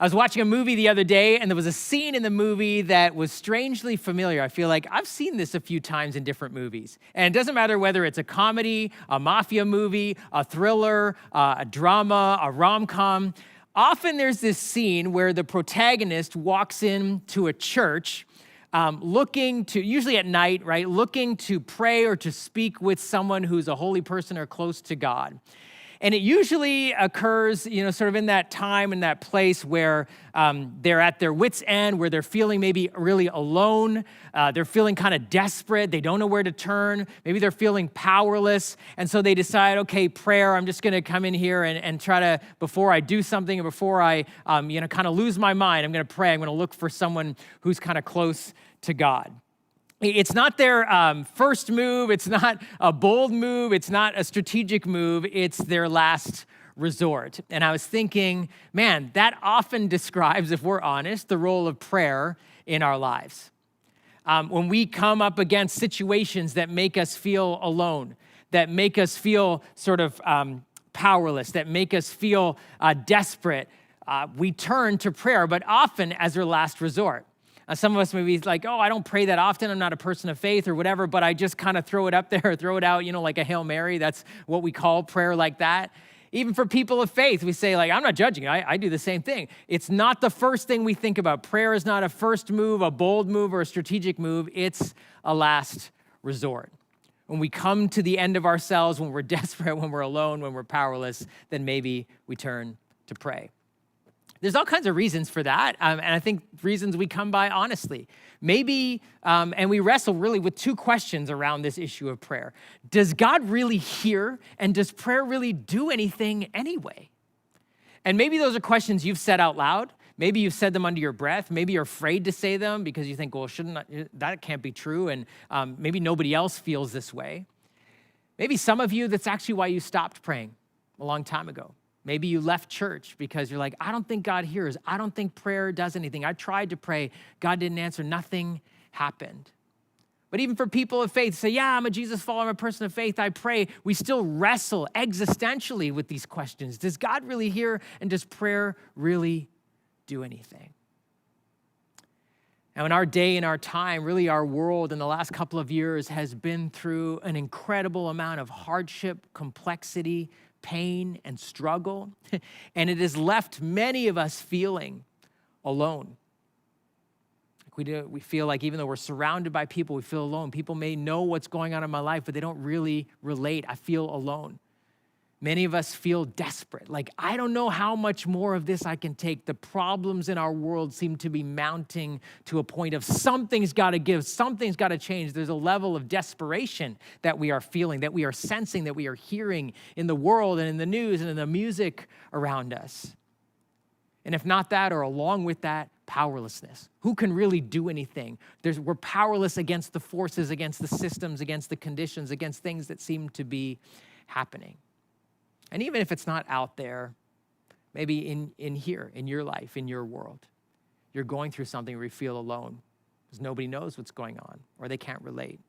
I was watching a movie the other day, and there was a scene in the movie that was strangely familiar. I feel like I've seen this a few times in different movies. And it doesn't matter whether it's a comedy, a mafia movie, a thriller, a drama, a rom-com. Often there's this scene where the protagonist walks into a church looking to, usually at night, right, looking to pray or to speak with someone who's a holy person or close to God. And it usually occurs, sort of in that time, in that place where they're at their wits' end, where they're feeling maybe really alone. They're feeling kind of desperate. They don't know where to turn. Maybe they're feeling powerless. And so they decide, okay, prayer, I'm just going to come in here and try to, before I do something or before I, kind of lose my mind, I'm going to pray. I'm going to look for someone who's kind of close to God. It's not their first move. It's not a bold move. It's not a strategic move. It's their last resort. And I was thinking, man, that often describes, if we're honest, the role of prayer in our lives. When we come up against situations that make us feel alone, that make us feel sort of powerless, that make us feel desperate, we turn to prayer, but often as our last resort. Some of us may be like, I don't pray that often. I'm not a person of faith or whatever, but I just kind of throw it up there, throw it out, like a Hail Mary. That's what we call prayer like that. Even for people of faith, we say, I'm not judging. I do the same thing. It's not the first thing we think about. Prayer is not a first move, a bold move, or a strategic move. It's a last resort. When we come to the end of ourselves, when we're desperate, when we're alone, when we're powerless, then maybe we turn to pray. There's all kinds of reasons for that, and I think reasons we come by honestly. Maybe, and we wrestle really with two questions around this issue of prayer. Does God really hear, and does prayer really do anything anyway? And maybe those are questions you've said out loud. Maybe you've said them under your breath. Maybe you're afraid to say them because you think, that can't be true, and maybe nobody else feels this way. Maybe some of you, that's actually why you stopped praying a long time ago. Maybe you left church because you're like, I don't think God hears. I don't think prayer does anything. I tried to pray. God didn't answer. Nothing happened. But even for people of faith, say, I'm a Jesus follower. I'm a person of faith. I pray. We still wrestle existentially with these questions. Does God really hear? And does prayer really do anything? Now, in our day, in our time, really our world in the last couple of years has been through an incredible amount of hardship, complexity, pain, and struggle. And it has left many of us feeling alone. We feel like even though we're surrounded by people, we feel alone. People may know what's going on in my life, but they don't really relate. I feel alone. Many of us feel desperate. Like, I don't know how much more of this I can take. The problems in our world seem to be mounting to a point of something's got to give, something's got to change. There's a level of desperation that we are feeling, that we are sensing, that we are hearing in the world and in the news and in the music around us. And if not that, or along with that, powerlessness. Who can really do anything? We're powerless against the forces, against the systems, against the conditions, against things that seem to be happening. And even if it's not out there, maybe in here, in your life, in your world, you're going through something where you feel alone because nobody knows what's going on, or they can't relate.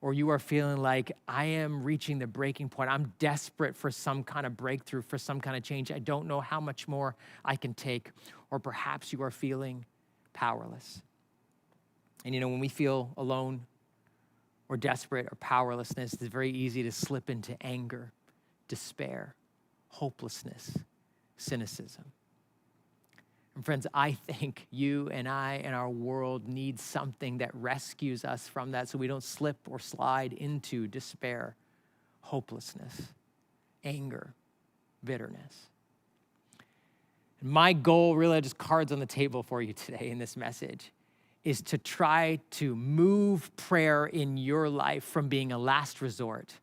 Or you are feeling like, I am reaching the breaking point. I'm desperate for some kind of breakthrough, for some kind of change. I don't know how much more I can take. Or perhaps you are feeling powerless. And when we feel alone or desperate or powerlessness, it's very easy to slip into anger, despair, hopelessness, cynicism. And friends, I think you and I and our world need something that rescues us from that so we don't slip or slide into despair, hopelessness, anger, bitterness. And my goal, really, just cards on the table for you today in this message, is to try to move prayer in your life from being a last resort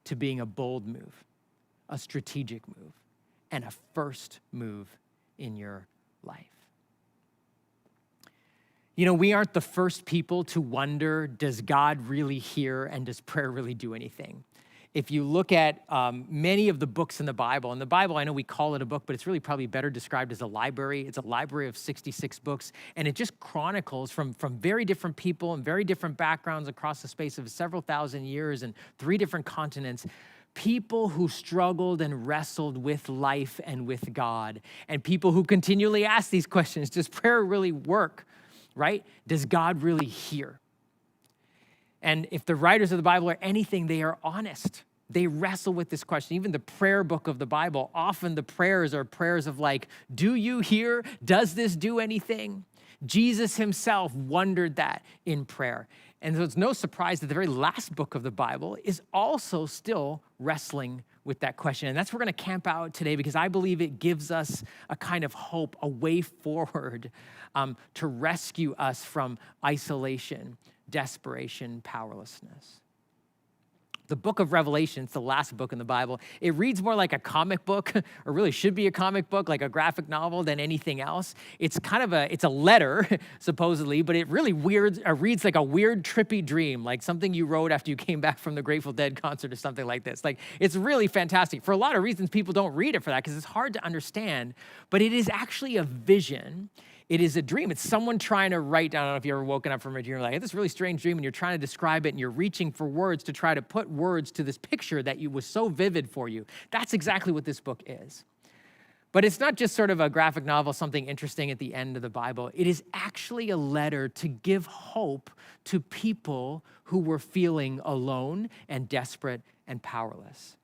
to being a bold move, a strategic move, and a first move in your life. We aren't the first people to wonder, does God really hear and does prayer really do anything? If you look at many of the books in the Bible, and the Bible, I know we call it a book, but it's really probably better described as a library. It's a library of 66 books, and it just chronicles from very different people and very different backgrounds across the space of several thousand years and 3 different continents, people who struggled and wrestled with life and with God, and people who continually ask these questions. Does prayer really work, right? Does God really hear? And if the writers of the Bible are anything, they are honest. They wrestle with this question. Even the prayer book of the Bible, often the prayers are prayers of like, do you hear? Does this do anything? Jesus himself wondered that in prayer. And so it's no surprise that the very last book of the Bible is also still wrestling with that question. And that's where we're going to camp out today, because I believe it gives us a kind of hope, a way forward to rescue us from isolation, desperation, powerlessness. The book of Revelation, it's the last book in the Bible. It reads more like a comic book, or really should be a comic book, like a graphic novel, than anything else. It's it's a letter, supposedly, but it really reads like a weird, trippy dream, like something you wrote after you came back from the Grateful Dead concert or something like this. Like, it's really fantastic. For a lot of reasons, people don't read it for that, because it's hard to understand, but it is actually a vision. It is a dream. It's someone trying to write down. I don't know if you've ever woken up from a dream, you're like, I had this really strange dream, and you're trying to describe it, and you're reaching for words to try to put words to this picture that was so vivid for you. That's exactly what this book is. But it's not just sort of a graphic novel, something interesting at the end of the Bible. It is actually a letter to give hope to people who were feeling alone and desperate and powerless.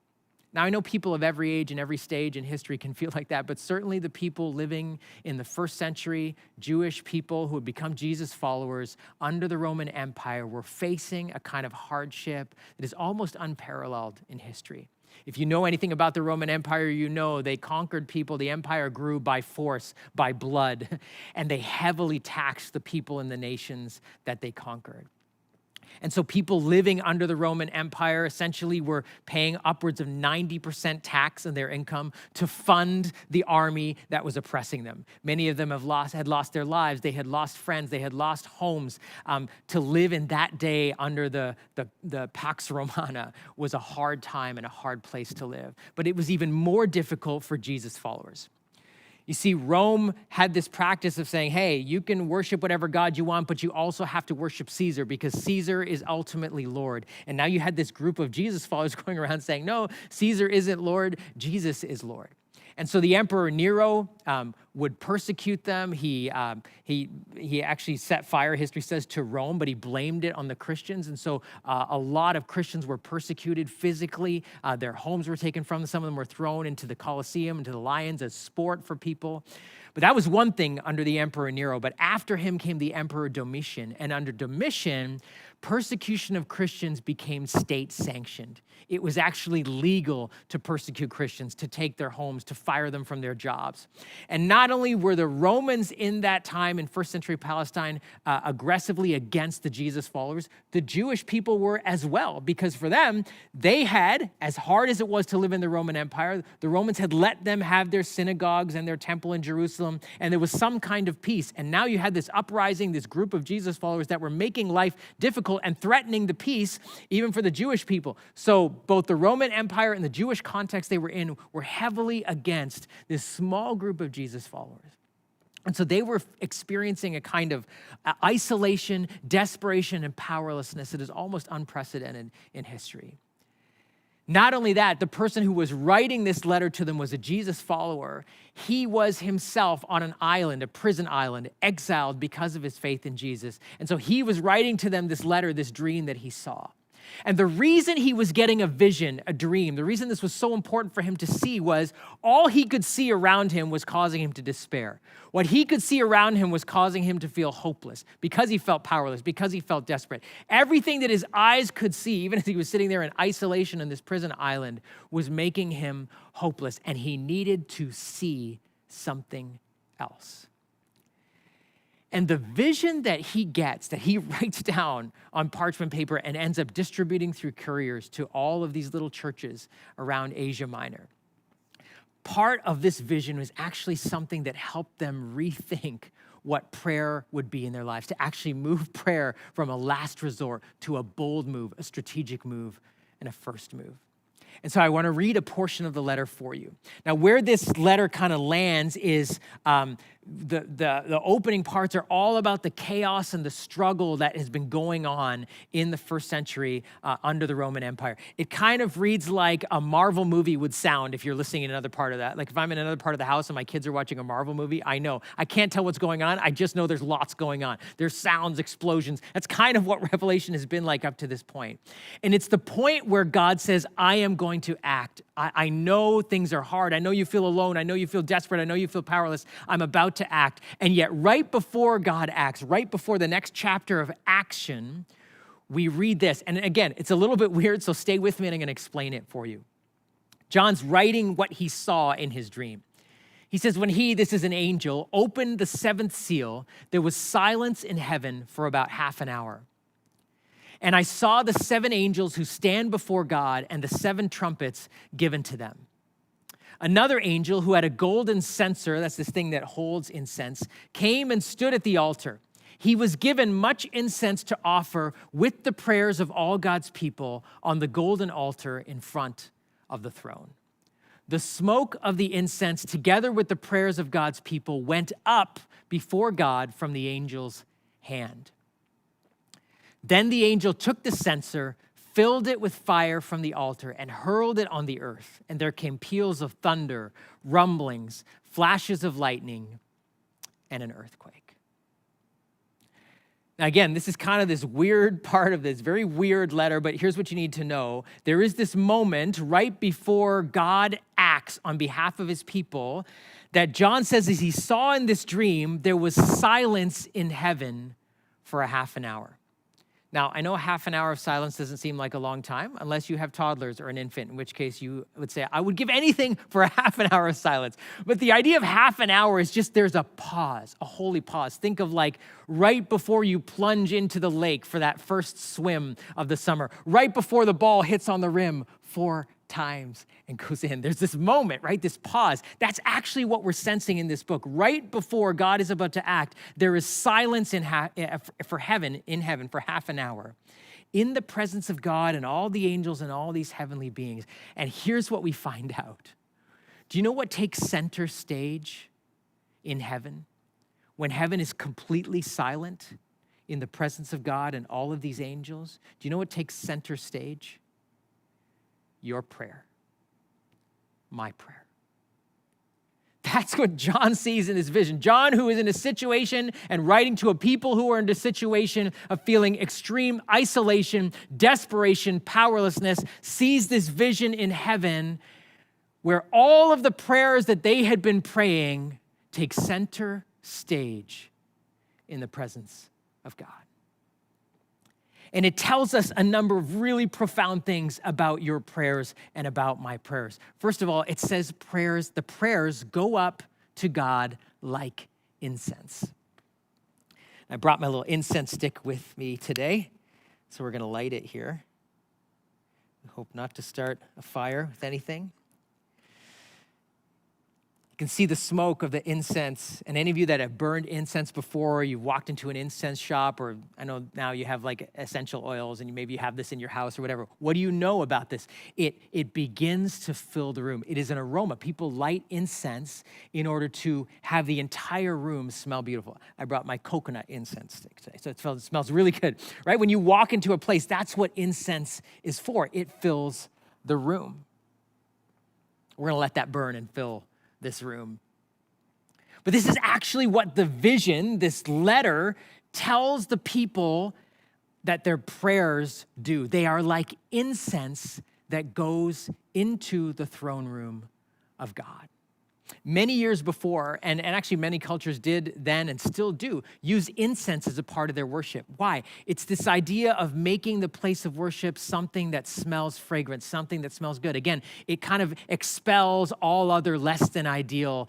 Now, I know people of every age and every stage in history can feel like that, but certainly the people living in the first century, Jewish people who had become Jesus followers under the Roman Empire, were facing a kind of hardship that is almost unparalleled in history. If you know anything about the Roman Empire, you know they conquered people. The empire grew by force, by blood, and they heavily taxed the people in the nations that they conquered. And so people living under the Roman Empire essentially were paying upwards of 90% tax on their income to fund the army that was oppressing them. Many of them had lost their lives. They had lost friends. They had lost homes. To live in that day under the Pax Romana was a hard time and a hard place to live. But it was even more difficult for Jesus' followers. You see, Rome had this practice of saying, hey, you can worship whatever God you want, but you also have to worship Caesar, because Caesar is ultimately Lord. And now you had this group of Jesus followers going around saying, no, Caesar isn't Lord, Jesus is Lord. And so the Emperor Nero would persecute them. He actually set fire, history says, to Rome, but he blamed it on the Christians. And so a lot of Christians were persecuted physically. Their homes were taken from them. Some of them were thrown into the Colosseum, into the lions as sport for people. But that was one thing under the Emperor Nero. But after him came the Emperor Domitian. And under Domitian, persecution of Christians became state-sanctioned. It was actually legal to persecute Christians, to take their homes, to fire them from their jobs. And not only were the Romans in that time in first century Palestine aggressively against the Jesus followers, the Jewish people were as well, because for them, they had, as hard as it was to live in the Roman Empire, the Romans had let them have their synagogues and their temple in Jerusalem, and there was some kind of peace. And now you had this uprising, this group of Jesus followers that were making life difficult and threatening the peace, even for the Jewish people. So both the Roman Empire and the Jewish context they were in were heavily against this small group of Jesus followers. And so they were experiencing a kind of isolation, desperation, and powerlessness that is almost unprecedented in history. Not only that, the person who was writing this letter to them was a Jesus follower. He was himself on an island, a prison island, exiled because of his faith in Jesus. And so he was writing to them this letter, this dream that he saw. And the reason he was getting a vision, a dream, the reason this was so important for him to see was all he could see around him was causing him to despair. What he could see around him was causing him to feel hopeless because he felt powerless, because he felt desperate. Everything that his eyes could see, even as he was sitting there in isolation on this prison island, was making him hopeless, and he needed to see something else. And the vision that he gets, that he writes down on parchment paper and ends up distributing through couriers to all of these little churches around Asia Minor, part of this vision was actually something that helped them rethink what prayer would be in their lives, to actually move prayer from a last resort to a bold move, a strategic move, and a first move. And so I want to read a portion of the letter for you. Now, where this letter kind of lands is the opening parts are all about the chaos and the struggle that has been going on in the first century under the Roman Empire. It kind of reads like a Marvel movie would sound if you're listening in another part of that. Like if I'm in another part of the house and my kids are watching a Marvel movie, I know. I can't tell what's going on. I just know there's lots going on. There's sounds, explosions. That's kind of what Revelation has been like up to this point. And it's the point where God says, I am going to act. I know things are hard. I know you feel alone. I know you feel desperate. I know you feel powerless. I'm about to act. And yet right before God acts, right before the next chapter of action, we read this. And again, it's a little bit weird, so stay with me and I'm going to explain it for you. John's writing what he saw in his dream. He says, when this is an angel, opened the seventh seal, there was silence in heaven for about half an hour. And I saw the seven angels who stand before God and the seven trumpets given to them. Another angel who had a golden censer, that's this thing that holds incense, came and stood at the altar. He was given much incense to offer with the prayers of all God's people on the golden altar in front of the throne. The smoke of the incense, together with the prayers of God's people, went up before God from the angel's hand. Then the angel took the censer, filled it with fire from the altar, and hurled it on the earth. And there came peals of thunder, rumblings, flashes of lightning, and an earthquake. Now, again, this is kind of this weird part of this very weird letter, but here's what you need to know. There is this moment right before God acts on behalf of his people that John says as he saw in this dream, there was silence in heaven for a half an hour. Now, I know half an hour of silence doesn't seem like a long time unless you have toddlers or an infant, in which case you would say, I would give anything for a half an hour of silence. But the idea of half an hour is just there's a pause, a holy pause. Think of like right before you plunge into the lake for that first swim of the summer, right before the ball hits on the rim 4 times and goes in. There's this moment, right? This pause. That's actually what we're sensing in this book. Right before God is about to act, there is silence in heaven for half an hour in the presence of God and all the angels and all these heavenly beings. And here's what we find out. Do you know what takes center stage in heaven? When heaven is completely silent in the presence of God and all of these angels, do you know what takes center stage? Your prayer, my prayer. That's what John sees in his vision. John, who is in a situation and writing to a people who are in a situation of feeling extreme isolation, desperation, powerlessness, sees this vision in heaven where all of the prayers that they had been praying take center stage in the presence of God. And it tells us a number of really profound things about your prayers and about my prayers. First of all, it says the prayers go up to God like incense. I brought my little incense stick with me today, so we're going to light it here. I hope not to start a fire with anything. You can see the smoke of the incense. And any of you that have burned incense before, or you've walked into an incense shop, or I know now you have like essential oils and maybe you have this in your house or whatever. What do you know about this? It begins to fill the room. It is an aroma. People light incense in order to have the entire room smell beautiful. I brought my coconut incense stick today, so it smells really good, right? When you walk into a place, that's what incense is for. It fills the room. We're going to let that burn and fill this room. But this is actually what the vision, this letter, tells the people that their prayers do. They are like incense that goes into the throne room of God. Many years before, and actually many cultures did then and still do, use incense as a part of their worship. Why? It's this idea of making the place of worship something that smells fragrant, something that smells good. Again, it kind of expels all other less than ideal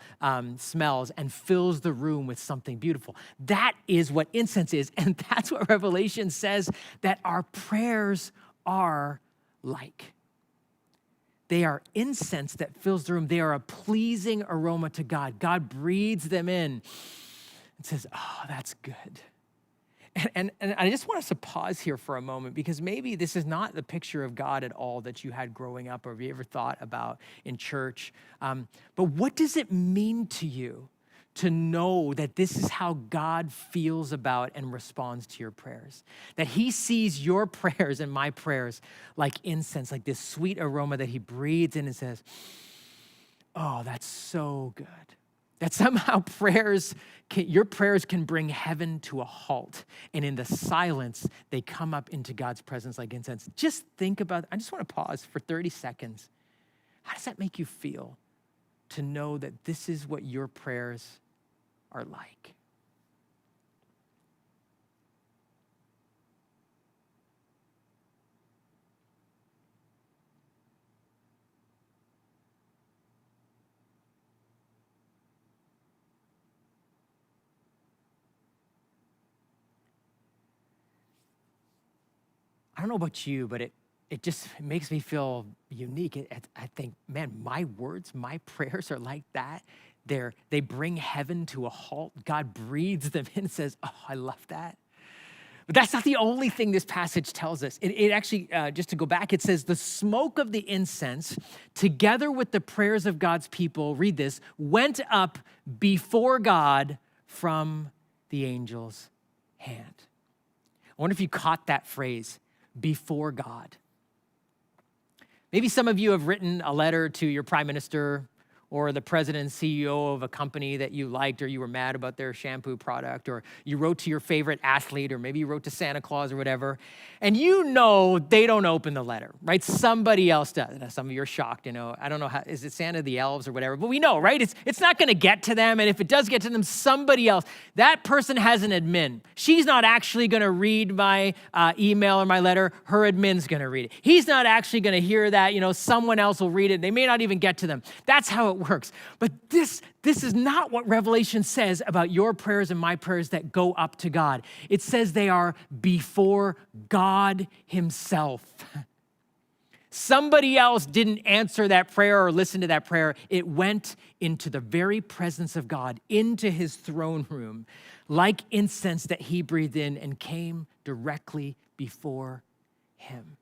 smells and fills the room with something beautiful. That is what incense is, and that's what Revelation says that our prayers are like. They are incense that fills the room. They are a pleasing aroma to God. God breathes them in and says, oh, that's good. And I just want us to pause here for a moment, because maybe this is not the picture of God at all that you had growing up or have you ever thought about in church. But what does it mean to you to know that this is how God feels about and responds to your prayers? That he sees your prayers and my prayers like incense, like this sweet aroma that he breathes in and says, oh, that's so good. That somehow your prayers can bring heaven to a halt. And in the silence, they come up into God's presence like incense. Just think about, I just want to pause for 30 seconds. How does that make you feel to know that this is what your prayers are like? I don't know about you, but it just makes me feel unique. I think, man, my words, my prayers are like that. They bring heaven to a halt. God breathes them in and says, oh, I love that. But that's not the only thing this passage tells us. It actually, just to go back, it says the smoke of the incense, together with the prayers of God's people, read this, went up before God from the angel's hand. I wonder if you caught that phrase, before God. Maybe some of you have written a letter to your prime minister or the president and CEO of a company that you liked, or you were mad about their shampoo product, or you wrote to your favorite athlete, or maybe you wrote to Santa Claus or whatever, and you know they don't open the letter, right? Somebody else does. Now, some of you are shocked, I don't know how, is it Santa, the elves, or whatever, but we know, right? It's not gonna get to them, and if it does get to them, somebody else, that person has an admin. She's not actually gonna read my email or my letter, her admin's gonna read it. He's not actually gonna hear that, someone else will read it. They may not even get to them. That's how it works. But this is not what Revelation says about your prayers and my prayers that go up to God. It says they are before God himself. Somebody else didn't answer that prayer or listen to that prayer. It went into the very presence of God, into his throne room, like incense that he breathed in, and came directly before him.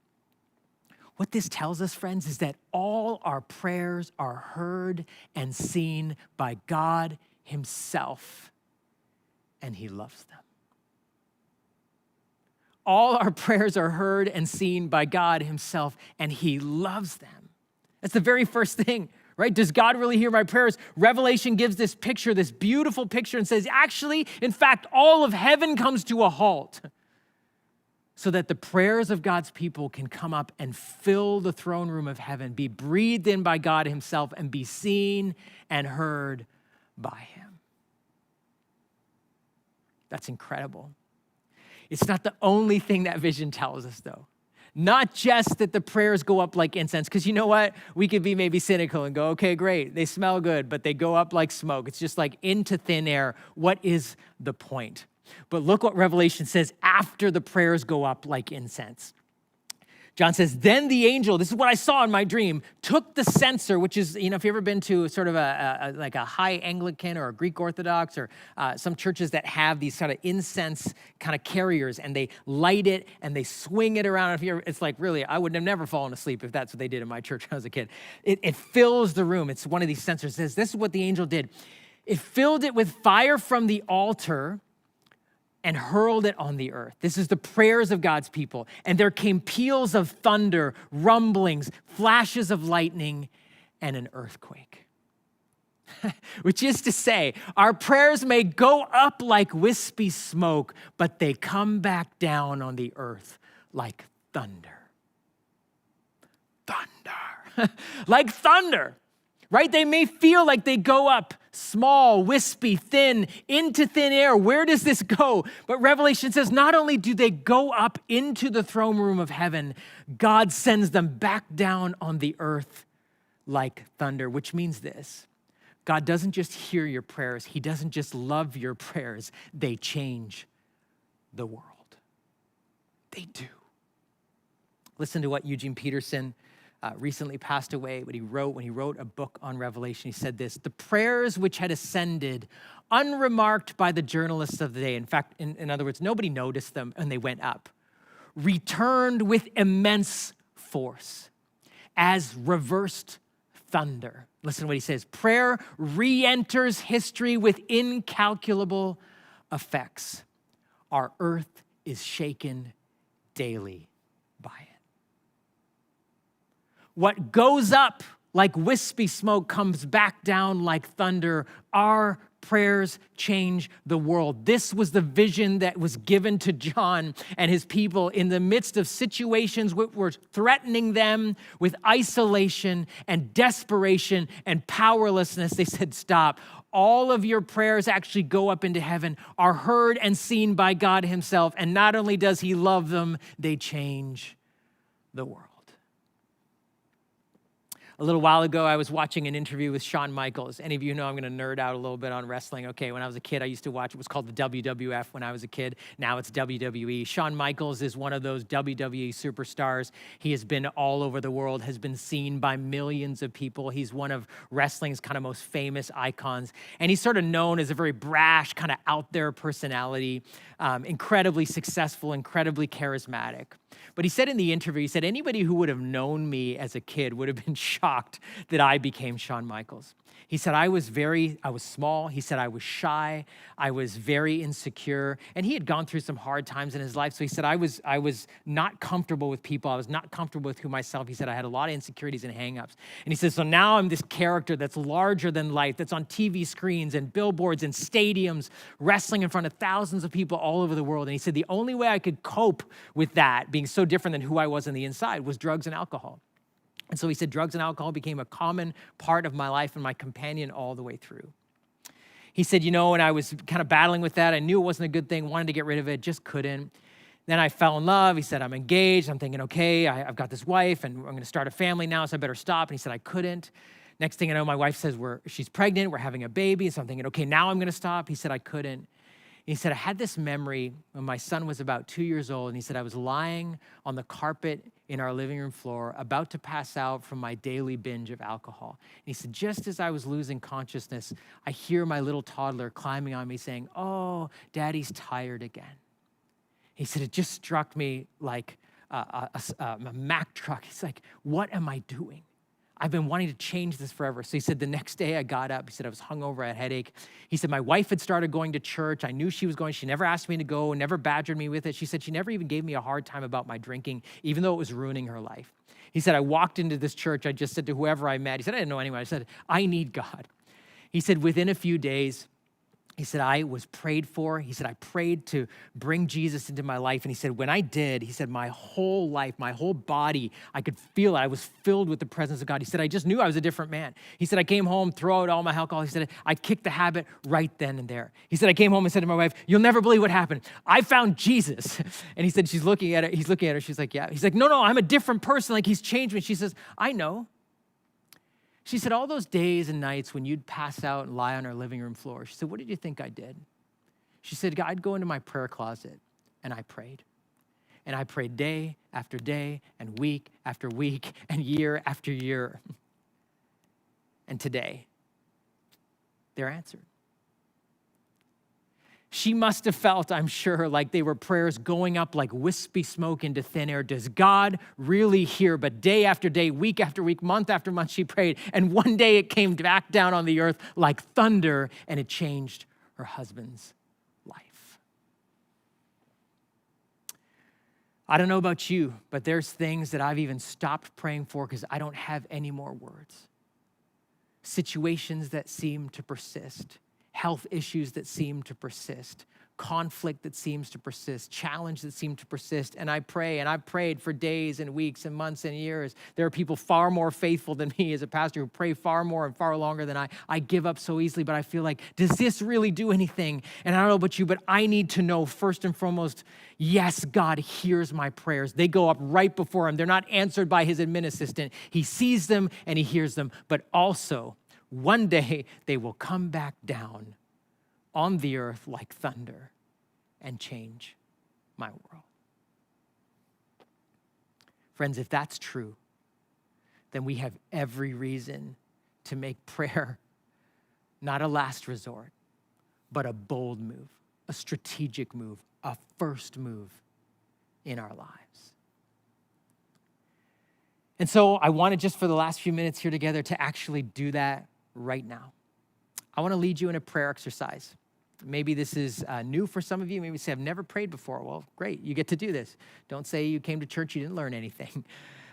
What this tells us, friends, is that all our prayers are heard and seen by God himself, and he loves them. All our prayers are heard and seen by God himself, and he loves them. That's the very first thing, right? Does God really hear my prayers? Revelation gives this picture, this beautiful picture, and says, actually, in fact, all of heaven comes to a halt, so that the prayers of God's people can come up and fill the throne room of heaven, be breathed in by God himself, and be seen and heard by him. That's incredible. It's not the only thing that vision tells us, though. Not just that the prayers go up like incense, because you know what? We could be maybe cynical and go, okay, great, they smell good, but they go up like smoke. It's just like into thin air. What is the point? But look what Revelation says after the prayers go up like incense. John says, then the angel, this is what I saw in my dream, took the censer, which is, if you've ever been to sort of like a high Anglican or a Greek Orthodox or some churches that have these kind of incense kind of carriers, and they light it and they swing it around. It's like, really, I would have never fallen asleep if that's what they did in my church when I was a kid. It fills the room. It's one of these censers. It says, this is what the angel did. It filled it with fire from the altar and hurled it on the earth. This is the prayers of God's people. And there came peals of thunder, rumblings, flashes of lightning, and an earthquake. Which is to say, our prayers may go up like wispy smoke, but they come back down on the earth like thunder. Thunder. Like thunder, right? They may feel like they go up small, wispy, thin, into thin air. Where does this go? But Revelation says not only do they go up into the throne room of heaven, God sends them back down on the earth like thunder, which means this. God doesn't just hear your prayers. He doesn't just love your prayers. They change the world. They do. Listen to what Eugene Peterson recently passed away, but when he wrote a book on Revelation, he said this: the prayers which had ascended unremarked by the journalists of the day, in fact, in other words, nobody noticed them and they went up, returned with immense force as reversed thunder. Listen to what he says. Prayer re-enters history with incalculable effects. Our earth is shaken daily by it. What goes up like wispy smoke comes back down like thunder. Our prayers change the world. This was the vision that was given to John and his people in the midst of situations which were threatening them with isolation and desperation and powerlessness. They said, stop. All of your prayers actually go up into heaven, are heard and seen by God himself. And not only does he love them, they change the world. A little while ago, I was watching an interview with Shawn Michaels. Any of you know I'm going to nerd out a little bit on wrestling. Okay, when I was a kid, I used to watch, it was called the WWF when I was a kid. Now it's WWE. Shawn Michaels is one of those WWE superstars. He has been all over the world, has been seen by millions of people. He's one of wrestling's kind of most famous icons. And he's sort of known as a very brash, kind of out there personality, incredibly successful, incredibly charismatic. But he said in the interview, he said, anybody who would have known me as a kid would have been shocked that I became Shawn Michaels. He said, I was small. He said, I was shy. I was very insecure. And he had gone through some hard times in his life. So he said, I was not comfortable with people. I was not comfortable with myself. He said, I had a lot of insecurities and hangups. And he says, so now I'm this character that's larger than life, that's on TV screens and billboards and stadiums, wrestling in front of thousands of people all over the world. And he said, the only way I could cope with that, being so different than who I was on the inside, was drugs and alcohol. And so he said, drugs and alcohol became a common part of my life and my companion all the way through. He said, when I was kind of battling with that, I knew it wasn't a good thing, wanted to get rid of it, just couldn't. Then I fell in love. He said, I'm engaged. I'm thinking, okay, I've got this wife and I'm going to start a family now, so I better stop. And he said, I couldn't. Next thing I know, my wife says she's pregnant. We're having a baby. So I'm thinking, okay, now I'm going to stop. He said, I couldn't. He said, I had this memory when my son was about 2 years old, and he said, I was lying on the carpet in our living room floor, about to pass out from my daily binge of alcohol. And he said, just as I was losing consciousness, I hear my little toddler climbing on me saying, oh, Daddy's tired again. He said, it just struck me like a Mack truck. He's like, what am I doing? I've been wanting to change this forever. So he said, the next day I got up. He said, I was hungover, I had a headache. He said, my wife had started going to church. I knew she was going. She never asked me to go, never badgered me with it. She said she never even gave me a hard time about my drinking, even though it was ruining her life. He said, I walked into this church. I just said to whoever I met, he said, I didn't know anyone. I said, I need God. He said, within a few days, he said, I was prayed for. He said, I prayed to bring Jesus into my life. And he said, when I did, he said, my whole life, my whole body, I could feel it. I was filled with the presence of God. He said, I just knew I was a different man. He said, I came home, threw out all my alcohol. He said, I kicked the habit right then and there. He said, I came home and said to my wife, you'll never believe what happened. I found Jesus. And he said, she's looking at it. He's looking at her. She's like, yeah. He's like, no, I'm a different person. Like, he's changed me. She says, I know. She said, all those days and nights when you'd pass out and lie on our living room floor, she said, what did you think I did? She said, I'd go into my prayer closet and I prayed. And I prayed day after day and week after week and year after year. And today, they're answered. She must have felt, I'm sure, like they were prayers going up like wispy smoke into thin air. Does God really hear? But day after day, week after week, month after month, she prayed. And one day it came back down on the earth like thunder, and it changed her husband's life. I don't know about you, but there's things that I've even stopped praying for because I don't have any more words. Situations that seem to persist. Health issues that seem to persist, conflict that seems to persist, challenge that seem to persist. And I pray, and I've prayed for days and weeks and months and years. There are people far more faithful than me as a pastor who pray far more and far longer than I. I give up so easily, but I feel like, does this really do anything? And I don't know about you, but I need to know first and foremost, yes, God hears my prayers. They go up right before him. They're not answered by his admin assistant. He sees them and he hears them, but also, one day, they will come back down on the earth like thunder and change my world. Friends, if that's true, then we have every reason to make prayer not a last resort, but a bold move, a strategic move, a first move in our lives. And so I wanted just for the last few minutes here together to actually do that right now. I want to lead you in a prayer exercise. Maybe this is new for some of you. Maybe you say, I've never prayed before. Well, great, you get to do this. Don't say you came to church, you didn't learn anything.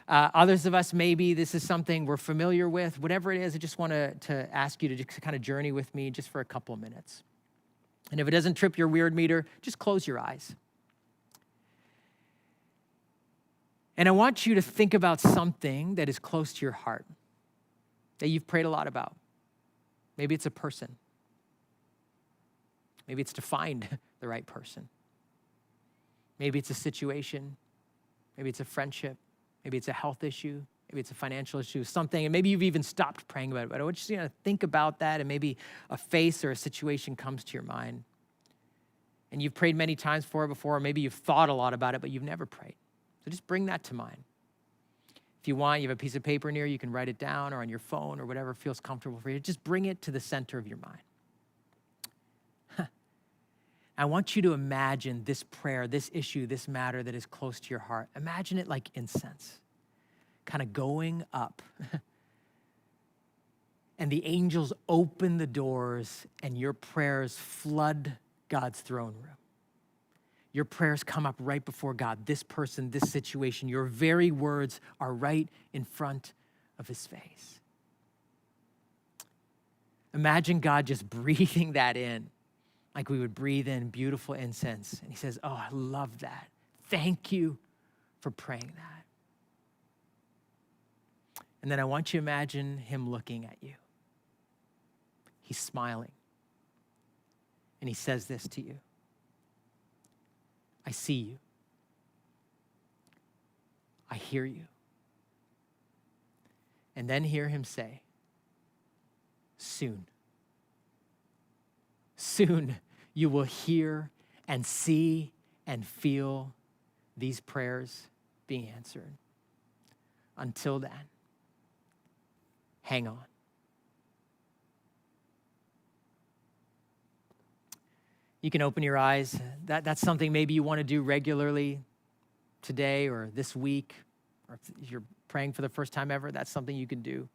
Others of us, maybe this is something we're familiar with. Whatever it is, I just want to ask you to just kind of journey with me just for a couple of minutes. And if it doesn't trip your weird meter, just close your eyes. And I want you to think about something that is close to your heart, that you've prayed a lot about. Maybe it's a person. Maybe it's to find the right person. Maybe it's a situation. Maybe it's a friendship. Maybe it's a health issue. Maybe it's a financial issue, something, and maybe you've even stopped praying about it. But I want you to think about that, and maybe a face or a situation comes to your mind. And you've prayed many times for it before, or maybe you've thought a lot about it, but you've never prayed. So just bring that to mind. If you want, you have a piece of paper near you, you can write it down, or on your phone, or whatever feels comfortable for you. Just bring it to the center of your mind. I want you to imagine this prayer, this issue, this matter that is close to your heart. Imagine it like incense, kind of going up. And the angels open the doors and your prayers flood God's throne room. Your prayers come up right before God. This person, this situation, your very words are right in front of his face. Imagine God just breathing that in, like we would breathe in beautiful incense. And he says, oh, I love that. Thank you for praying that. And then I want you to imagine him looking at you. He's smiling. And he says this to you. I see you. I hear you. And then hear him say, soon. Soon you will hear and see and feel these prayers being answered. Until then, hang on. You can open your eyes. That's something maybe you want to do regularly today or this week, or if you're praying for the first time ever, that's something you can do.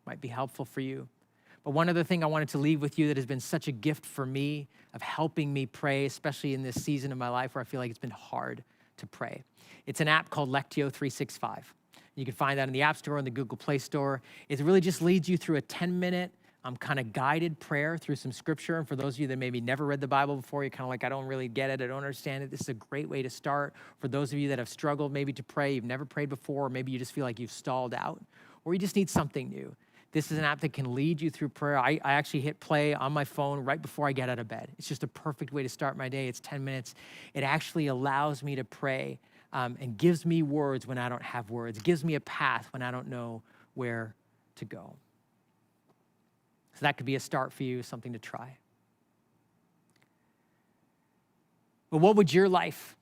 Might be helpful for you. But one other thing I wanted to leave with you that has been such a gift for me of helping me pray, especially in this season of my life where I feel like it's been hard to pray. It's an app called Lectio 365. You can find that in the App Store and the Google Play Store. It really just leads you through a 10-minute kind of guided prayer through some scripture. And for those of you that maybe never read the Bible before, you're kind of like, I don't really get it, I don't understand it. This is a great way to start. For those of you that have struggled maybe to pray, you've never prayed before, or maybe you just feel like you've stalled out, or you just need something new. This is an app that can lead you through prayer. I actually hit play on my phone right before I get out of bed. It's just a perfect way to start my day. It's 10 minutes. It actually allows me to pray and gives me words when I don't have words, gives me a path when I don't know where to go. So that could be a start for you, something to try. But what would your life,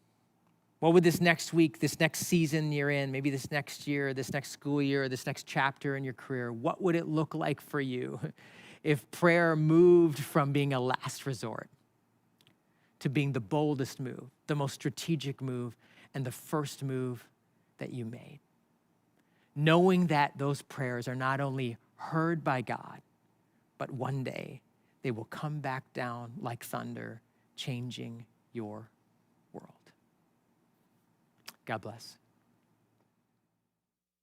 what would this next week, this next season you're in, maybe this next year, this next school year, this next chapter in your career, what would it look like for you if prayer moved from being a last resort to being the boldest move, the most strategic move, and the first move that you made? Knowing that those prayers are not only heard by God, but one day they will come back down like thunder, changing your world. God bless.